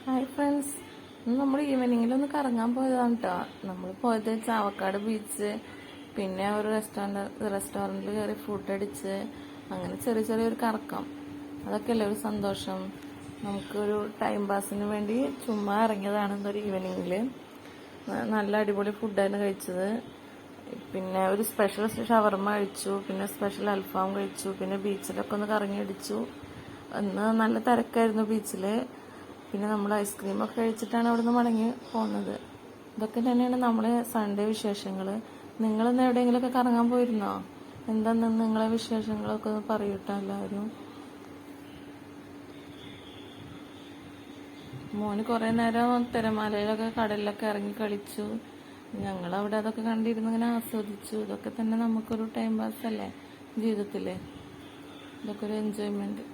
Hi friends, ഇന്ന് നമ്മൾ ഈവനിങ്ങിലൊന്ന് കറങ്ങാൻ പോയതാണ് കേട്ടോ. നമ്മൾ പോയത് ചാവക്കാട് ബീച്ച്, പിന്നെ ഒരു റെസ്റ്റോറൻറ്റിൽ കയറി ഫുഡ് അടിച്ച്, അങ്ങനെ ചെറിയൊരു കറക്കം. അതൊക്കെ അല്ലേ ഒരു സന്തോഷം. നമുക്കൊരു ടൈം പാസിന് വേണ്ടി ചുമ്മാ ഇറങ്ങിയതാണ് ഇന്നൊരു ഈവനിങ്ങിൽ. നല്ല അടിപൊളി ഫുഡായിരുന്നു കഴിച്ചത്. പിന്നെ ഒരു സ്പെഷ്യൽ ഷവർമ കഴിച്ചു, പിന്നെ സ്പെഷ്യൽ അൽഫാം കഴിച്ചു, പിന്നെ ബീച്ചിലൊക്കെ ഒന്ന് കറങ്ങി അടിച്ചു. ഇന്ന് നല്ല തിരക്കായിരുന്നു ബീച്ചിൽ. പിന്നെ നമ്മൾ ഐസ്ക്രീമൊക്കെ കഴിച്ചിട്ടാണ് അവിടെ നിന്ന് മടങ്ങി പോകുന്നത്. ഇതൊക്കെ തന്നെയാണ് നമ്മളെ സൺഡേ വിശേഷങ്ങൾ. നിങ്ങളിന്ന് എവിടെയെങ്കിലുമൊക്കെ കറങ്ങാൻ പോയിരുന്നോ? എന്താന്ന് നിങ്ങളെ വിശേഷങ്ങളൊക്കെ ഒന്ന് പറയൂട്ടോ എല്ലാവരും. മോന് കുറേ നേരം തിരമാലയിലൊക്കെ കടലിലൊക്കെ ഇറങ്ങി കളിച്ചു. ഞങ്ങളവിടെ അതൊക്കെ കണ്ടിരുന്ന് ഇങ്ങനെ ആസ്വദിച്ചു. ഇതൊക്കെ തന്നെ നമുക്കൊരു ടൈം പാസ് അല്ലേ ജീവിതത്തിൽ. ഇതൊക്കെ ഒരു എൻജോയ്മെൻറ്റ്.